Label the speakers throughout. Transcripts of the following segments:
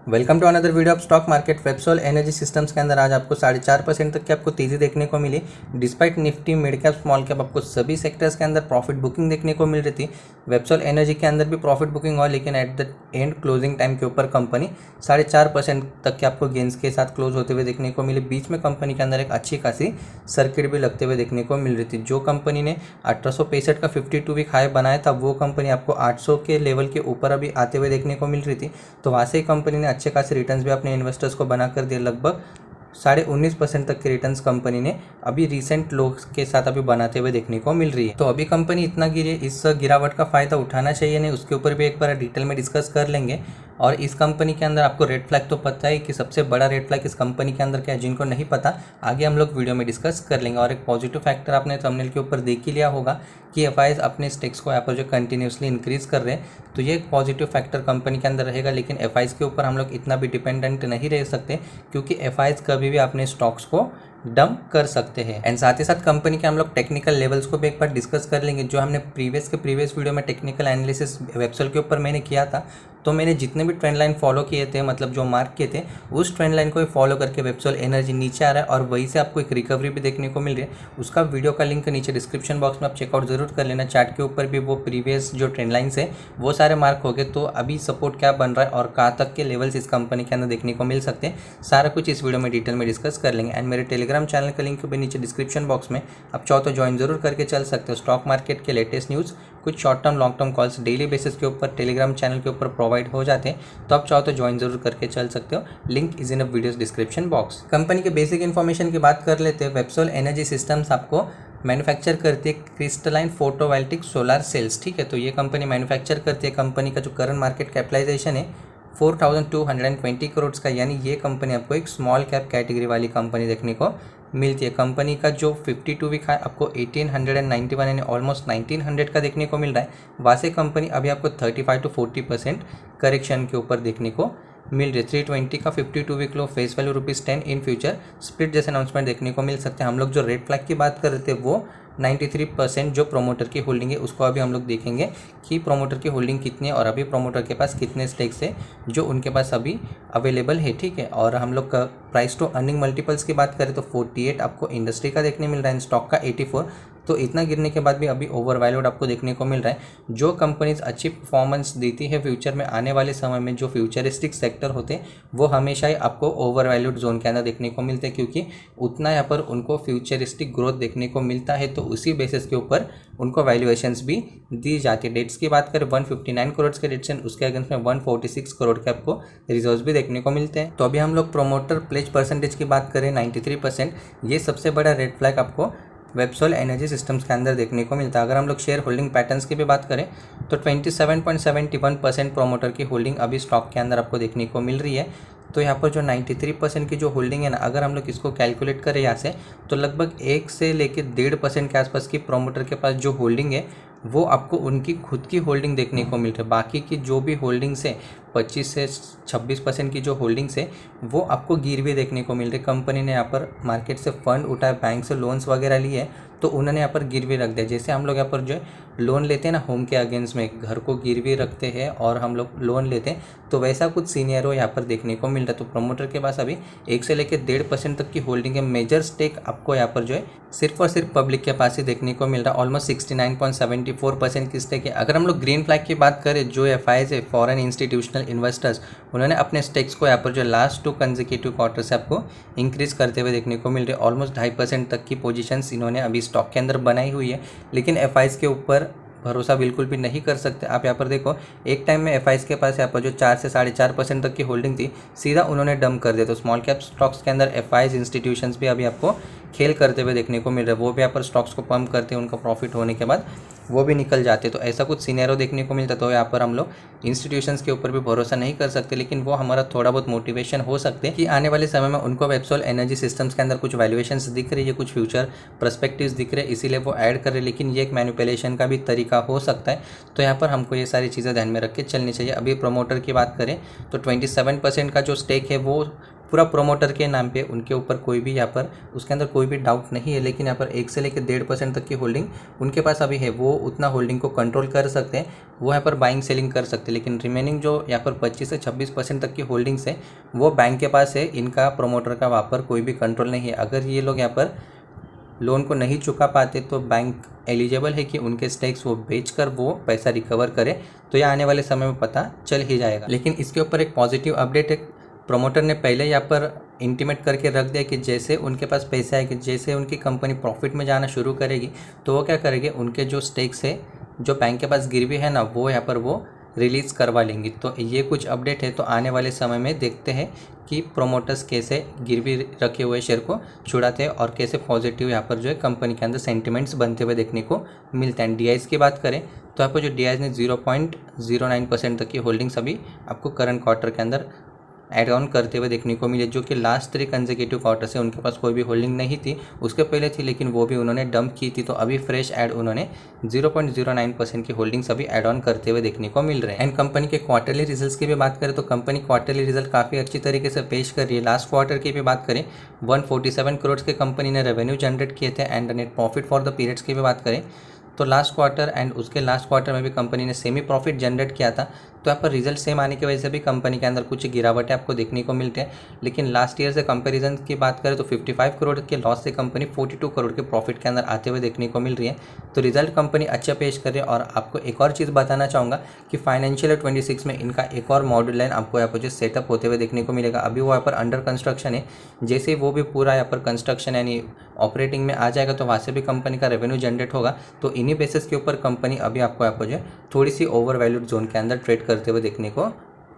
Speaker 1: Welcome to another video of stock market. Websol energy systems के अंदर आज आपको 4.5% तक की आपको तेजी देखने को मिली। Despite Nifty, mid cap, small cap आपको सभी सेक्टर्स के अंदर प्रॉफिट बुकिंग देखने को मिल रही थी। वेबसोल एनर्जी के अंदर भी प्रॉफिट बुकिंग हुआ, लेकिन at the end closing time के ऊपर कंपनी 4.5% तक के आपको गेंस के साथ क्लोज होते हुए देखने को मिली। बीच में कंपनी के अंदर एक अच्छी खासी सर्किट भी लगते हुए देखने को मिल रही थी। जो कंपनी ने 1865 का 52 वीक हाई बनाया था, वो कंपनी आपको 800 के लेवल के ऊपर अभी आते हुए देखने को मिल रही थी। तो वहाँ से कंपनी ने अच्छे खासे रिटर्न्स भी अपने इन्वेस्टर्स को बना कर दिए। लगभग 19.5% तक के रिटर्न्स कंपनी ने अभी रिसेंट लो के साथ अभी बनाते हुए देखने को मिल रही है। तो अभी कंपनी इतना गिरी है, इस गिरावट का फायदा उठाना चाहिए नहीं, उसके ऊपर भी एक बार डिटेल में डिस्कस कर लेंगे। और इस कंपनी के अंदर आपको रेड फ्लैग तो पता है कि सबसे बड़ा रेड फ्लैग इस कंपनी के अंदर क्या है, जिनको नहीं पता आगे हम लोग वीडियो में डिस्कस कर लेंगे। और एक पॉजिटिव फैक्टर आपने थंबनेल के ऊपर देख ही लिया होगा कि एफआईज अपने स्टेक्स को यहाँ पर जो कंटिन्यूसली इंक्रीज कर रहे हैं, तो ये एक पॉजिटिव फैक्टर कंपनी के अंदर रहेगा। लेकिन एफआईज के ऊपर हम लोग इतना भी डिपेंडेंट नहीं रह सकते, क्योंकि एफआईज कभी भी अपने स्टॉक्स को डंप कर सकते हैं। एंड साथ ही साथ कंपनी के हम लोग टेक्निकल लेवल्स को भी एक बार डिस्कस कर लेंगे। जो हमने प्रीवियस वीडियो में टेक्निकल एनालिसिस वेबसाइट के ऊपर मैंने किया था, तो मैंने जितने भी ट्रेंड लाइन फॉलो किए थे, मतलब जो मार्क किए थे, उस ट्रेंड लाइन को ही फॉलो करके वेबसोल एनर्जी नीचे आ रहा है और वहीं से आपको एक रिकवरी भी देखने को मिल रही है। उसका वीडियो का लिंक नीचे डिस्क्रिप्शन बॉक्स में आप चेकआउट जरूर कर लेना। चार्ट के ऊपर भी वो प्रीवियस जो ट्रेंड लाइन्स है वो सारे मार्क हो गए। तो अभी सपोर्ट क्या बन रहा है और कहाँ तक के लेवल्स इस कंपनी के अंदर देखने को मिल सकते हैं, सारा कुछ इस वीडियो में डिटेल में डिस्कस कर लेंगे। एंड मेरे टेलीग्राम चैनल का लिंक भी नीचे डिस्क्रिप्शन बॉक्स में आप चाहो तो ज्वाइन जरूर करके चल सकते हो। स्टॉक मार्केट के लेटेस्ट न्यूज़, कुछ short term long term calls daily basis के ऊपर टेलीग्राम चैनल के ऊपर प्रोवाइड हो जाते हैं, तो आप चाहो तो ज्वाइन जरूर करके चल सकते हो। Link is in a videos description box. Company के बेसिक इन्फॉर्मेशन की बात कर लेते हैं। वेबसोल एनर्जी सिस्टम्स आपको मैन्युफैक्चर करती है क्रिस्टलाइन फोटोवोल्टिक सोलर सेल्स, ठीक है। तो ये कंपनी मैन्युफैक्चर करती है। कंपनी का जो करंट मार्केट कैपिटलाइजेशन है 4220 करोड़ का, यानी ये कंपनी आपको एक स्मॉल कैप कैटेगरी वाली कंपनी देखने को मिलती है। कंपनी का जो 52 वीक है आपको 1891 यानी ऑलमोस्ट 1900 का देखने को मिल रहा है। वहाँ से कंपनी अभी आपको 35 to 40% करेक्शन के ऊपर देखने को मिल रही है। 320 का 52 week low, face value ₹10 in future split जैसे अनाउंसमेंट देखने को मिल सकते हैं। हम लोग जो रेड फ्लैग की बात कर रहे थे, वो 93% जो प्रोमोटर की होल्डिंग है, उसको अभी हम लोग देखेंगे कि प्रोमोटर की होल्डिंग कितनी है और अभी प्रोमोटर के पास कितने स्टेक्स है जो उनके पास अभी अवेलेबल है, ठीक है। और हम लोग का प्राइस टू अर्निंग मल्टीपल्स की बात करें तो 48 आपको इंडस्ट्री का देखने मिल रहा है, स्टॉक का 84। तो इतना गिरने के बाद भी अभी ओवर वैल्यूड आपको देखने को मिल रहा है। जो कंपनीज अच्छी परफॉर्मेंस देती है फ्यूचर में, आने वाले समय में जो फ्यूचरिस्टिक सेक्टर होते हैं, वो हमेशा ही आपको ओवर वैल्यूड जोन के अंदर देखने को मिलते हैं, क्योंकि उतना यहाँ पर उनको फ्यूचरिस्टिक ग्रोथ देखने को मिलता है। तो उसी बेसिस के ऊपर उनको वैल्यूएशंस भी दी जाती है। डेट्स की बात करें 159 करोड़ के डेट्स हैं, उसके अगेंस्ट में 146 करोड़ के आपको रिजर्व्स भी देखने को मिलते हैं। तो अभी हम लोग प्रोमोटर प्लेज परसेंटेज की बात करें 93%, ये सबसे बड़ा रेड फ्लैग आपको वेबसोल एनर्जी सिस्टम्स के अंदर देखने को मिलता है। अगर हम लोग शेयर होल्डिंग पैटर्न्स की भी बात करें तो 27.71% प्रोमोटर की होल्डिंग अभी स्टॉक के अंदर आपको देखने को मिल रही है। तो यहाँ पर जो 93% की जो होल्डिंग है ना, अगर हम लोग इसको कैलकुलेट करें यहाँ से, तो लगभग 1 से लेकर 1.5% के आसपास की प्रोमोटर के पास जो होल्डिंग है, वो आपको उनकी खुद की होल्डिंग देखने को मिल रही है। बाकी की जो भी होल्डिंग्स है 25 से 26% की जो होल्डिंग्स है, वो आपको गिरवी देखने को मिल रही है। कंपनी ने यहाँ पर मार्केट से फंड उठाए, बैंक से लोन्स वगैरह लिए, तो उन्होंने यहाँ पर गिरवी रख दिया। जैसे हम लोग यहाँ पर जो लोन लेते हैं ना, होम के अगेंस्ट में घर को गिरवी रखते हैं और हम लोग लोन लेते हैं, तो वैसा कुछ सीनियर यहाँ पर देखने को मिल रहा है। तो प्रमोटर के पास अभी 1 से लेकर 1.5% तक की होल्डिंग है। मेजर स्टेक आपको यहाँ पर जो है सिर्फ और सिर्फ पब्लिक के पास ही देखने को मिल रहा है। ऑलमोस्ट 69.74% की स्टेक है। अगर हम लोग ग्रीन फ्लैग की बात करें, जो एफआईज है, फॉरेन इंस्टीट्यूशनल इन्वेस्टर्स, उन्होंने अपने स्टेक्स को यहाँ पर जो लास्ट 2 कंसेक्यूटिव क्वार्टर से आपको इंक्रीज करते हुए देखने को मिल रहे हैं। ऑलमोस्ट 2.5% तक की पोजीशंस इन्होंने अभी स्टॉक के अंदर बनाई हुई है। लेकिन एफआईज के ऊपर भरोसा बिल्कुल भी नहीं कर सकते। आप यहाँ पर देखो, एक टाइम में एफआईज के पास यहाँ पर जो 4 से 4.5% तक की होल्डिंग थी, सीधा उन्होंने डंप कर दिया। तो स्मॉल कैप स्टॉक्स के अंदर एफआईज इंस्टीट्यूशंस भी अभी आपको खेल करते हुए देखने को मिल रहा है। वो भी यहाँ पर स्टॉक्स को पंप करते हैं, उनका प्रॉफिट होने के बाद वो भी निकल जाते। तो ऐसा कुछ सीनेरियो देखने को मिलता। तो यहाँ पर हम लोग इंस्टीट्यूशंस के ऊपर भी भरोसा नहीं कर सकते, लेकिन वो हमारा थोड़ा बहुत मोटिवेशन हो सकते हैं कि आने वाले समय में उनको वेबसोल एनर्जी सिस्टम्स के अंदर कुछ वैल्यूएशंस दिख रही है, कुछ फ्यूचर पर्सपेक्टिव्स दिख रहे हैं, इसीलिए वो ऐड कर रहे हैं। लेकिन ये एक मैनिपुलेशन का भी तरीका हो सकता है। तो यहाँ पर हमको ये सारी चीज़ें ध्यान में रख के चलनी चाहिए। अभी प्रोमोटर की बात करें तो 27% का जो स्टेक है वो पूरा प्रोमोटर के नाम पे, उनके ऊपर कोई भी यहाँ पर उसके अंदर कोई भी डाउट नहीं है। लेकिन यहाँ पर 1 से लेकर 1.5% तक की होल्डिंग उनके पास अभी है, वो उतना होल्डिंग को कंट्रोल कर सकते हैं, वो यहाँ पर बाइंग सेलिंग कर सकते हैं। लेकिन रिमेनिंग जो यहाँ पर 25 से 26% तक की होल्डिंग्स है वो बैंक के पास है, इनका प्रोमोटर का वहाँ पर कोई भी कंट्रोल नहीं है। अगर ये लोग यहाँ पर लोन को नहीं चुका पाते तो बैंक एलिजिबल है कि उनके स्टेक्स वो बेचकर वो पैसा रिकवर करे, तो ये आने वाले समय में पता चल ही जाएगा। लेकिन इसके ऊपर एक पॉजिटिव अपडेट है, प्रोमोटर ने पहले यहाँ पर इंटीमेट करके रख दिया कि जैसे उनके पास पैसा है, कि जैसे उनकी कंपनी प्रॉफिट में जाना शुरू करेगी तो वो क्या करेंगे, उनके जो स्टेक्स है जो बैंक के पास गिरवी है ना, वो यहाँ पर वो रिलीज़ करवा लेंगी। तो ये कुछ अपडेट है, तो आने वाले समय में देखते हैं कि प्रोमोटर्स कैसे गिरवी रखे हुए शेयर को छुड़ाते हैं और कैसे पॉजिटिव यहाँ पर जो है कंपनी के अंदर सेंटिमेंट्स बनते हुए देखने को मिलते हैं। डीआईज की बात करें तो आपको जो डीआईज ने 0.09% तक की होल्डिंग्स अभी आपको करंट क्वार्टर के अंदर एड ऑन करते हुए देखने को मिले, जो कि लास्ट 3 कंसेक्यूटिव क्वार्टर से उनके पास कोई भी होल्डिंग नहीं थी, उसके पहले थी लेकिन वो भी उन्होंने डंप की थी। तो अभी फ्रेश ऐड उन्होंने 0.09% की होल्डिंग्स अभी एड ऑन करते हुए देखने को मिल रहे हैं। एंड कंपनी के क्वार्टरली रिजल्ट्स की भी बात करें तो कंपनी क्वार्टरली रिजल्ट काफ़ी अच्छी तरीके से पेश कर रही है। लास्ट क्वार्टर की भी बात करें 147 करोड़ के कंपनी ने रेवेन्यू जनरेट किए थे। And net profit for the periods की भी बात करें तो लास्ट क्वार्टर एंड उसके लास्ट क्वार्टर में भी कंपनी ने सेमी प्रॉफिट जनरेट किया था। तो यहाँ पर रिजल्ट सेम आने की वजह से भी कंपनी के अंदर कुछ गिरावटें आपको देखने को मिलते हैं। लेकिन लास्ट ईयर से कंपैरिजन की बात करें तो 55 करोड़ के लॉस से कंपनी 42 करोड़ के प्रॉफिट के अंदर आते हुए देखने को मिल रही है। तो रिजल्ट कंपनी अच्छा पेश कर रही है। और आपको एक और चीज़ बताना चाहूँगा कि फाइनेंशियल ईयर 26 में इनका एक और मॉड्यूल लाइन आपको यहाँ पर जो सेटअप होते हुए देखने को मिलेगा। अभी वो यहाँ पर अंडर कंस्ट्रक्शन है, जैसे ही वो भी पूरा यहाँ पर कंस्ट्रक्शन यानी ऑपरेटिंग में आ जाएगा तो वहाँ से भी कंपनी का रेवेन्यू जनरेट होगा। तो इन्हीं बेसिस के ऊपर कंपनी अभी आपको यहाँ पर जो थोड़ी सी ओवर वैल्यूड जोन के अंदर ट्रेड करते हुए देखने को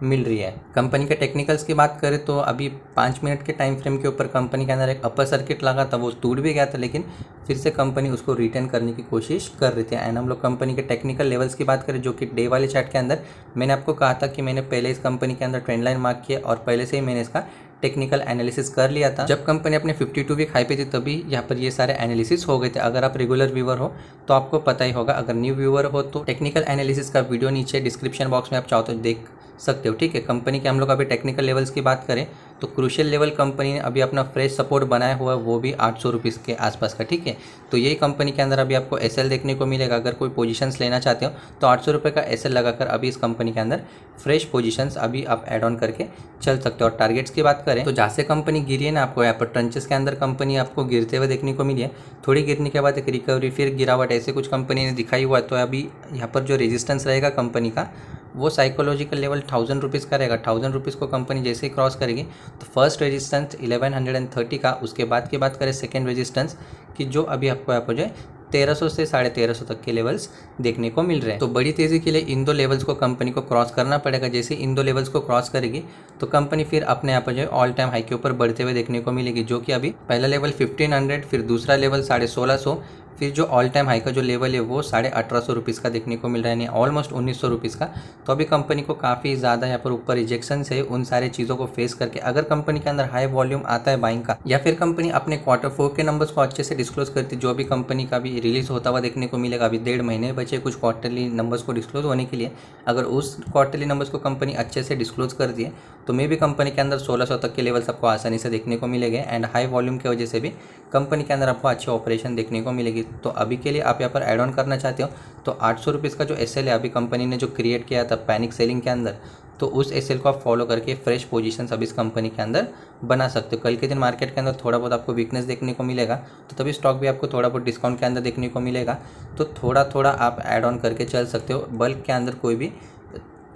Speaker 1: मिल रही है। कंपनी के टेक्निकल्स की बात करें तो अभी 5 मिनट के टाइम फ्रेम के ऊपर कंपनी के अंदर एक अपर सर्किट लगा था, वो टूट भी गया था, लेकिन फिर से कंपनी उसको रिटर्न करने की कोशिश कर रही थी। एंड हम लोग कंपनी के टेक्निकल लेवल्स की बात करें जो कि डे वाले चार्ट के अंदर मैंने आपको कहा था कि मैंने पहले इस कंपनी के अंदर ट्रेंड लाइन मार्क किया और पहले से ही मैंने इसका टेक्निकल एनालिसिस कर लिया था। जब कंपनी अपने 52 वीक हाई पे थी तभी यहाँ पर ये सारे एनालिसिस हो गए थे। अगर आप रेगुलर व्यूअर हो तो आपको पता ही होगा, अगर न्यू व्यूअर हो तो टेक्निकल एनालिसिस का वीडियो नीचे डिस्क्रिप्शन बॉक्स में आप चाहो तो देख सकते हो। ठीक है, कंपनी के हम लोग अभी टेक्निकल लेवल्स की बात करें तो क्रूशियल लेवल कंपनी ने अभी अपना फ्रेश सपोर्ट बनाया हुआ है, वो भी 800 रुपीज़ के आसपास का। ठीक है, तो यही कंपनी के अंदर अभी आपको एसएल देखने को मिलेगा। अगर कोई पोजीशंस लेना चाहते हो तो 800 रुपये का एसएल लगाकर अभी इस कंपनी के अंदर फ्रेश पोजीशंस अभी आप एड ऑन करके चल सकते हो। और टारगेट्स की बात करें तो जहाँ से कंपनी गिरी है ना, आपको यहाँ पर ट्रंचेस के अंदर कंपनी आपको गिरते हुए देखने को मिली है। थोड़ी गिरने के बाद एक रिकवरी, फिर गिरावट, ऐसे कुछ कंपनी ने दिखाई हुआ है। तो अभी यहाँ पर जो रेजिस्टेंस रहेगा कंपनी का वो साइकोलॉजिकल लेवल 1000 रुपीज़ का रहेगा। 1000 रुपीज़ को कंपनी जैसे ही क्रॉस करेगी तो फर्स्ट रेजिस्टेंस 1130 का, उसके बाद की बात करें सेकेंड रेजिस्टेंस की जो अभी आपको यहाँ पर जो है 1300 से 1350 तक के लेवल्स देखने को मिल रहे हैं। तो बड़ी तेज़ी के लिए इन दो लेवल्स को कंपनी को क्रॉस करना पड़ेगा। जैसे इन दो लेवल्स को क्रॉस करेगी तो कंपनी फिर अपने यहाँ पर जो है ऑल टाइम हाई के ऊपर बढ़ते हुए देखने को मिलेगी, जो कि अभी पहला लेवल 1500, फिर दूसरा लेवल 1650, फिर जो ऑल टाइम हाई का जो लेवल है वो 1850 रुपीज़ का देखने को मिल रहा है, यानी ऑलमोस्ट 1900 रुपीज़ का। तो अभी कंपनी को काफ़ी ज़्यादा यहाँ पर ऊपर रिजेक्शन है। उन सारे चीज़ों को फेस करके अगर कंपनी के अंदर हाई वॉल्यूम आता है बाइंग का, या फिर कंपनी अपने Q4 के नंबर्स को अच्छे से डिस्क्लोज करती, जो भी कंपनी का भी रिलीज होता हुआ देखने को मिलेगा। अभी 1.5 महीने बचे कुछ क्वार्टरली नंबर्स को डिस्क्लोज होने के लिए। अगर उस क्वार्टरली नंबर्स को कंपनी अच्छे से डिस्क्लोज कर दिए तो मे भी कंपनी के अंदर 1600 तक के लेवल्स आपको आसानी से देखने को मिलेंगे। एंड हाई वॉल्यूम की वजह से भी कंपनी के अंदर आपको अच्छी ऑपरेशन देखने को मिलेगी। तो अभी के लिए आप यहाँ पर ऐड ऑन करना चाहते हो तो 800 रुपीज़ का जो एसएल है अभी कंपनी ने जो क्रिएट किया था पैनिक सेलिंग के अंदर, तो उस एसएल को आप फॉलो करके फ्रेश पोजीशंस अभी इस कंपनी के अंदर बना सकते हो। कल के दिन मार्केट के अंदर थोड़ा बहुत आपको वीकनेस देखने को मिलेगा तो तभी स्टॉक भी आपको थोड़ा बहुत डिस्काउंट के अंदर देखने को मिलेगा। तो थोड़ा थोड़ा आप ऐड ऑन करके चल सकते हो। बल्क के अंदर कोई भी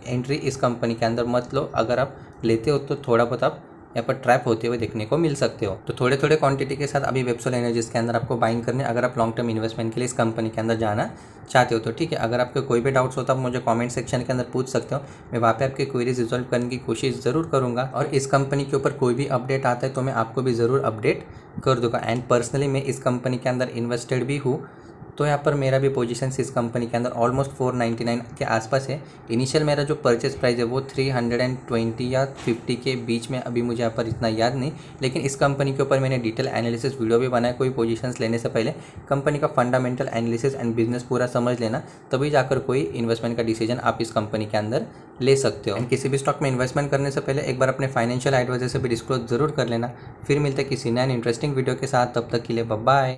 Speaker 1: एंट्री इस कंपनी के अंदर मत लो। अगर आप लेते हो तो थोड़ा बहुत आप यहाँ पर ट्रैप होते हुए देखने को मिल सकते हो। तो थोड़े थोड़े क्वांटिटी के साथ अभी वेबसोल एनर्जीज के अंदर आपको बाइंग करने, अगर आप लॉन्ग टर्म इन्वेस्टमेंट के लिए इस कंपनी के अंदर जाना चाहते हो तो ठीक है। अगर आपको कोई भी डाउट्स होता है मुझे कमेंट सेक्शन के अंदर पूछ सकते हो, मैं वहाँ पे आपके क्वेरीज रिजॉल्व करने की कोशिश ज़रूर करूँगा। और इस कंपनी के ऊपर कोई भी अपडेट आता है तो मैं आपको भी ज़रूर अपडेट कर दूँगा। एंड पर्सनली मैं इस कंपनी के अंदर इन्वेस्टेड भी हूँ, तो यहाँ पर मेरा भी पोजीशन इस कंपनी के अंदर ऑलमोस्ट 499 के आसपास है। इनिशियल मेरा जो परचेस प्राइस है वो 320 या 50 के बीच में, अभी मुझे यहाँ पर इतना याद नहीं, लेकिन इस कंपनी के ऊपर मैंने डिटेल एनालिसिस वीडियो भी बनाया। कोई पोजीशंस लेने से पहले कंपनी का फंडामेंटल एनालिसिस एंड बिजनेस पूरा समझ लेना, तभी जाकर कोई इन्वेस्टमेंट का डिसीजन आप इस कंपनी के अंदर ले सकते हो। एंड किसी भी स्टॉक में इन्वेस्टमेंट करने से पहले एक बार अपने फाइनेंशियल एडवाइजर से भी डिस्क्लोज जरूर कर लेना। फिर मिलते हैं किसी नए इंटरेस्टिंग वीडियो के साथ, तब तक के लिए बाय बाय।